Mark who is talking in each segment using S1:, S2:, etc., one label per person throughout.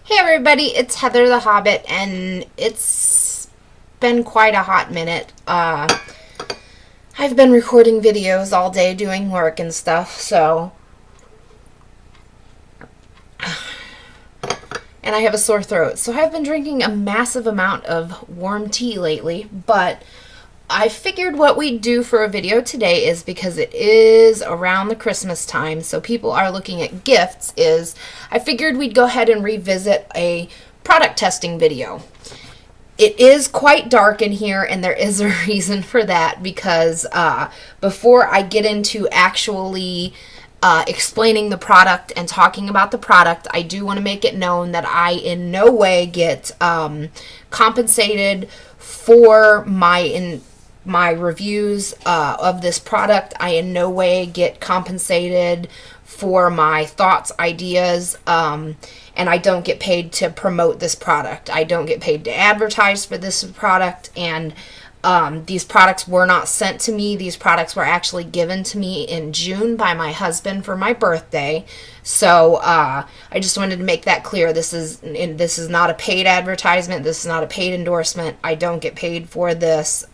S1: Hey everybody, it's Heather the Hobbit, and it's been quite a hot minute. I've been recording videos all day doing work and stuff, and I have a sore throat. So I've been drinking a massive amount of warm tea lately, but I figured what we'd do for a video today is because it is around the Christmas time, so people are looking at gifts, is I figured we'd go ahead and revisit a product testing video. It is quite dark in here, and there is a reason for that because before I get into actually explaining the product and talking about the product, I do want to make it known that I in no way get compensated for my reviews of this product. I in no way get compensated for my thoughts, ideas, and I don't get paid to promote this product. I don't get paid to advertise for this product, and these products were not sent to me. These products were actually given to me in June by my husband for my birthday. So I just wanted to make that clear. This is not a paid advertisement. This is not a paid endorsement. I don't get paid for this.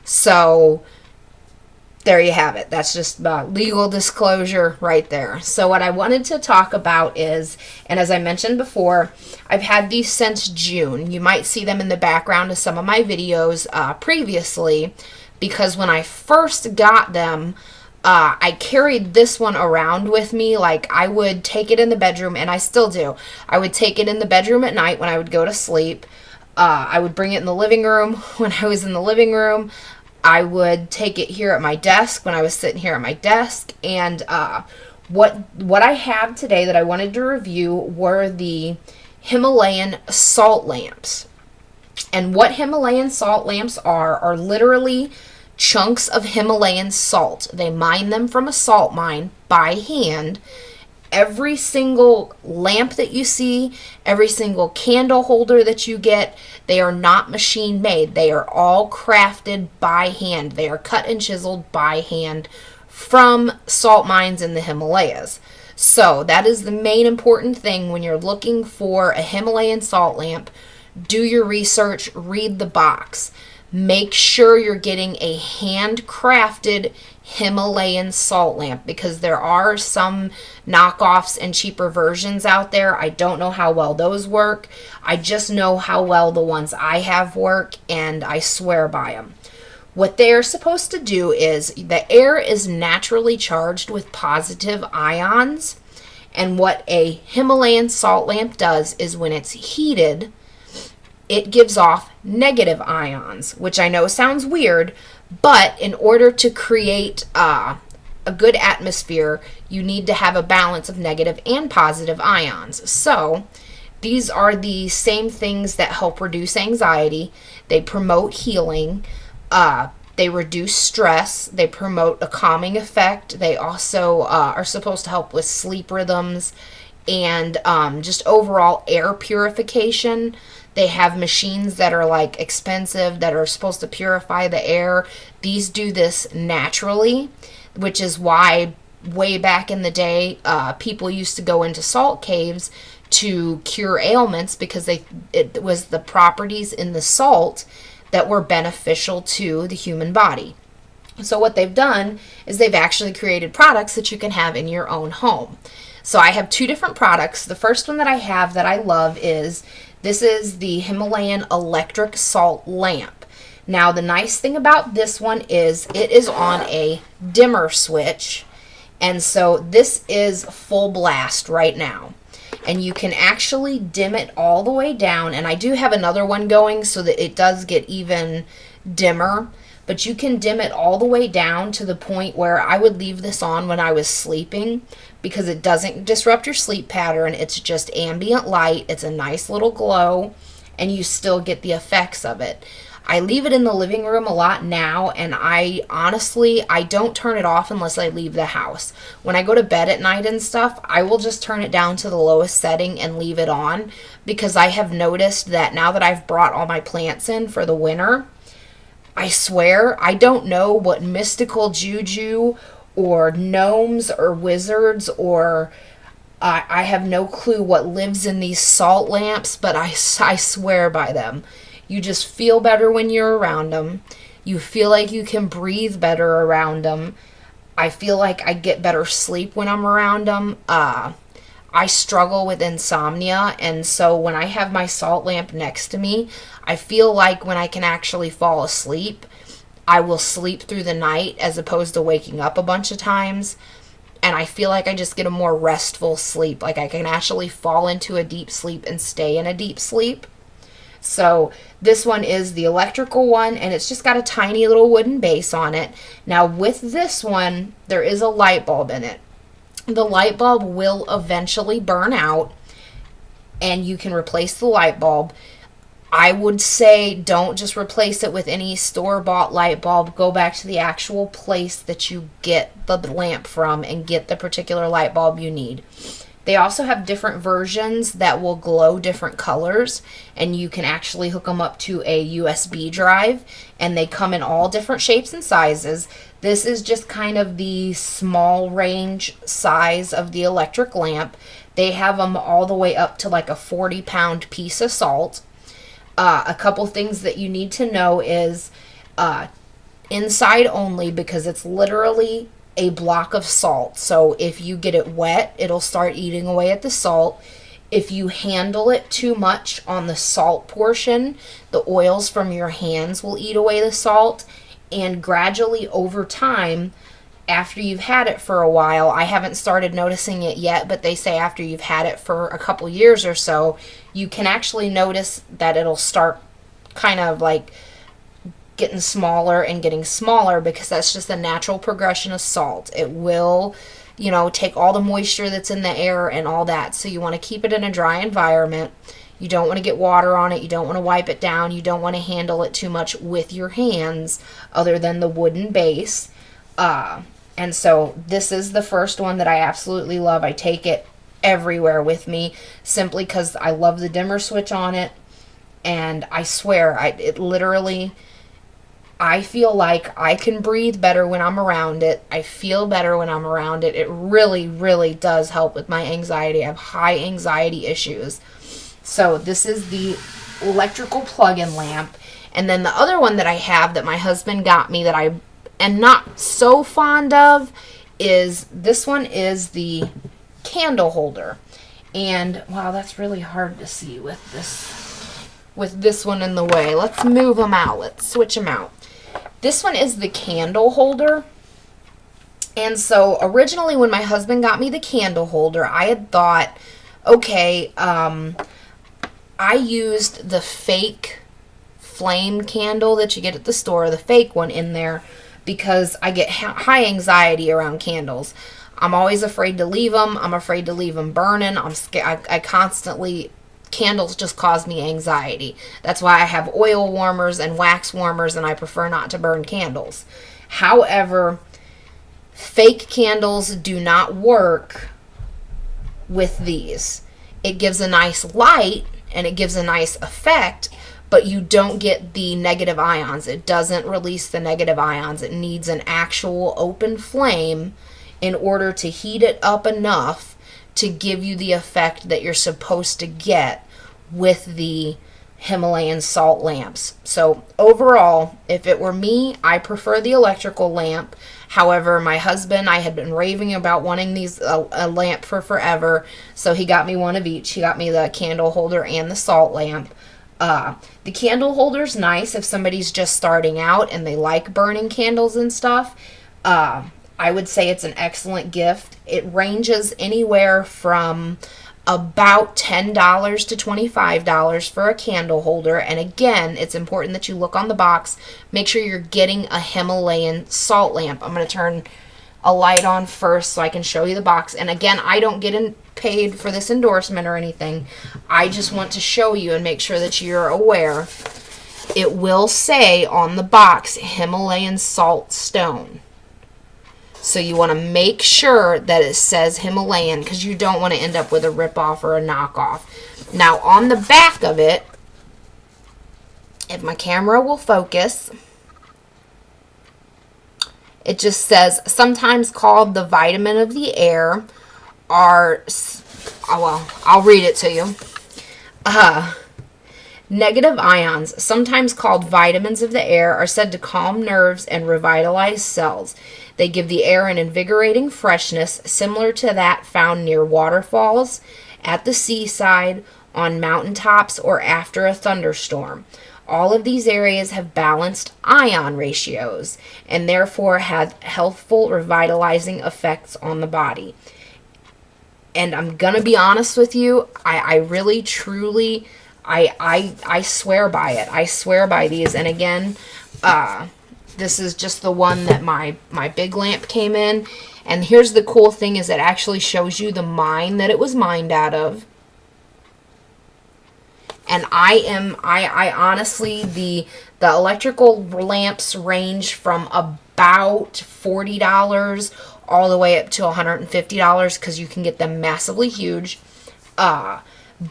S1: So there you have it. That's just legal disclosure right there. So what I wanted to talk about is, and as I mentioned before, I've had these since June. You might see them in the background of some of my videos previously, because when I first got them, I carried this one around with me. Like, I would take it in the bedroom, and I still do. I would take it in the bedroom at night when I would go to sleep. I would bring it in the living room when I was in the living room. I would take it here at my desk when I was sitting here at my desk. And what I have today that I wanted to review were the Himalayan salt lamps. And what Himalayan salt lamps are literally chunks of Himalayan salt. They mine them from a salt mine by hand. Every single lamp that you see, every single candle holder that you get, they are not machine made. They are all crafted by hand. They are cut and chiseled by hand from salt mines in the Himalayas. So that is the main important thing when you're looking for a Himalayan salt lamp. Do your research, read the box. Make sure you're getting a handcrafted Himalayan salt lamp, because there are some knockoffs and cheaper versions out there. I don't know how well those work. I just know how well the ones I have work, and I swear by them. What they are supposed to do is, the air is naturally charged with positive ions, and what a Himalayan salt lamp does is when it's heated, it gives off negative ions, which I know sounds weird, but in order to create a good atmosphere, you need to have a balance of negative and positive ions. So these are the same things that help reduce anxiety. They promote healing. They reduce stress. They promote a calming effect. They also are supposed to help with sleep rhythms and just overall air purification. They have machines that are like expensive that are supposed to purify the air. These do this naturally, which is why way back in the day, people used to go into salt caves to cure ailments, because it was the properties in the salt that were beneficial to the human body. So what they've done is they've actually created products that you can have in your own home. So I have two different products. The first one that I have that I love is the Himalayan electric salt lamp. Now, the nice thing about this one is it is on a dimmer switch, and so this is full blast right now. And you can actually dim it all the way down, and I do have another one going so that it does get even dimmer, but you can dim it all the way down to the point where I would leave this on when I was sleeping, because it doesn't disrupt your sleep pattern. It's just ambient light. It's a nice little glow, and you still get the effects of it. I leave it in the living room a lot now, and I don't turn it off unless I leave the house. When I go to bed at night and stuff, I will just turn it down to the lowest setting and leave it on, because I have noticed that now that I've brought all my plants in for the winter, I swear, I don't know what mystical juju or gnomes or wizards or I have no clue what lives in these salt lamps, but I swear by them. You just feel better when you're around them. You feel like you can breathe better around them. I feel like I get better sleep when I'm around them. I struggle with insomnia, and so when I have my salt lamp next to me, I feel like when I can actually fall asleep, I will sleep through the night as opposed to waking up a bunch of times. And I feel like I just get a more restful sleep. Like I can actually fall into a deep sleep and stay in a deep sleep. So this one is the electrical one, and it's just got a tiny little wooden base on it. Now with this one, there is a light bulb in it. The light bulb will eventually burn out, and you can replace the light bulb. I would say don't just replace it with any store-bought light bulb. Go back to the actual place that you get the lamp from and get the particular light bulb you need. They also have different versions that will glow different colors, and you can actually hook them up to a USB drive, and they come in all different shapes and sizes. This is just kind of the small range size of the electric lamp. They have them all the way up to like a 40-pound piece of salt. A couple things that you need to know is inside only, because it's literally a block of salt. So if you get it wet, it'll start eating away at the salt. If you handle it too much on the salt portion, the oils from your hands will eat away the salt. And gradually over time, after you've had it for a while, I haven't started noticing it yet, but they say after you've had it for a couple years or so, you can actually notice that it'll start kind of like getting smaller and getting smaller, because that's just the natural progression of salt. It will, take all the moisture that's in the air and all that. So you want to keep it in a dry environment. You don't want to get water on it. You don't want to wipe it down. You don't want to handle it too much with your hands other than the wooden base. And so this is the first one that I absolutely love. I take it everywhere with me simply because I love the dimmer switch on it. And I swear, I feel like I can breathe better when I'm around it. I feel better when I'm around it. It really, really does help with my anxiety. I have high anxiety issues. So this is the electrical plug-in lamp. And then the other one that I have that my husband got me that I am not so fond of is this one is the candle holder. And wow, that's really hard to see with this one in the way. Let's move them out. Let's switch them out. This one is the candle holder. And so originally when my husband got me the candle holder, I had thought, okay, I used the fake flame candle that you get at the store, the fake one in there, because I get high anxiety around candles. I'm always afraid to leave them. I'm afraid to leave them burning. I'm scared. I constantly, candles just cause me anxiety. That's why I have oil warmers and wax warmers, and I prefer not to burn candles. However, fake candles do not work with these. It gives a nice light and it gives a nice effect, but you don't get the negative ions. It doesn't release the negative ions. It needs an actual open flame in order to heat it up enough to give you the effect that you're supposed to get with the Himalayan salt lamps. So overall, if it were me, I prefer the electrical lamp. However, my husband, I had been raving about wanting a lamp for forever, so he got me one of each. He got me the candle holder and the salt lamp. The candle holder's nice if somebody's just starting out and they like burning candles and stuff. I would say it's an excellent gift. It ranges anywhere from about $10 to $25 for a candle holder. And again, it's important that you look on the box. Make sure you're getting a Himalayan salt lamp. I'm going to turn a light on first so I can show you the box. And again, I don't get paid for this endorsement or anything. I just want to show you and make sure that you're aware. It will say on the box, Himalayan salt stone. So you want to make sure that it says Himalayan, because you don't want to end up with a ripoff or a knockoff. Now on the back of it, if my camera will focus, it just says, sometimes called the vitamin of the air. Our well, I'll read it to you. Negative ions, sometimes called vitamins of the air, are said to calm nerves and revitalize cells. They give the air an invigorating freshness similar to that found near waterfalls, at the seaside, on mountaintops, or after a thunderstorm. All of these areas have balanced ion ratios and therefore have healthful, revitalizing effects on the body. And I'm going to be honest with you, I really, truly... I swear by it. I swear by these. And again, this is just the one that my big lamp came in. And here's the cool thing is it actually shows you the mine that it was mined out of. And I honestly, the electrical lamps range from about $40 all the way up to $150 because you can get them massively huge.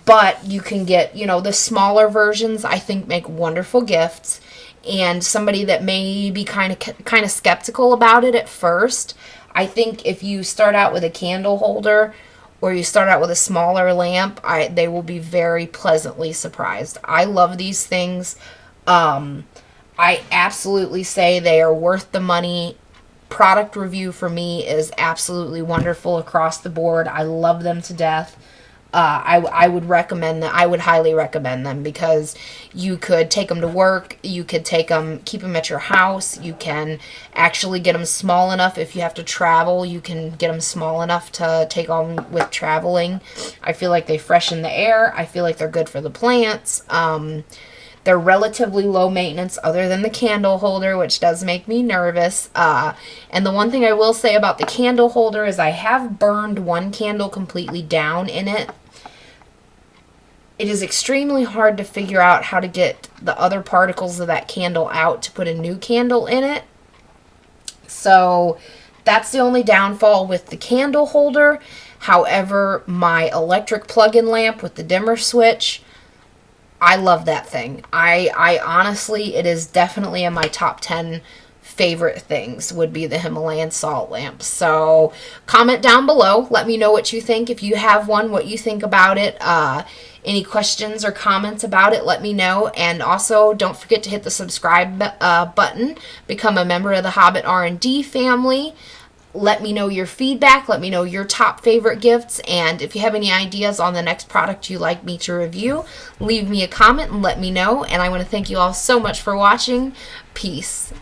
S1: But you can get, the smaller versions, I think, make wonderful gifts. And somebody that may be kind of skeptical about it at first, I think if you start out with a candle holder or you start out with a smaller lamp, they will be very pleasantly surprised. I love these things. I absolutely say they are worth the money. Product review for me is absolutely wonderful across the board. I love them to death. I would recommend them. I would highly recommend them because you could take them to work. You could keep them at your house. You can actually get them small enough if you have to travel. You can get them small enough to take on with traveling. I feel like they freshen the air. I feel like they're good for the plants. They're relatively low maintenance other than the candle holder, which does make me nervous. And the one thing I will say about the candle holder is I have burned one candle completely down in it. It is extremely hard to figure out how to get the other particles of that candle out to put a new candle in it. So that's the only downfall with the candle holder. However, my electric plug-in lamp with the dimmer switch, I love that thing. I honestly, it is definitely in my top 10 favorite things would be the Himalayan salt lamp. So comment down below. Let me know what you think. If you have one, what you think about it. Any questions or comments about it, let me know. And also, don't forget to hit the subscribe button. Become a member of the Hobbit R&D family. Let me know your feedback. Let me know your top favorite gifts. And if you have any ideas on the next product you'd like me to review, leave me a comment and let me know. And I want to thank you all so much for watching. Peace.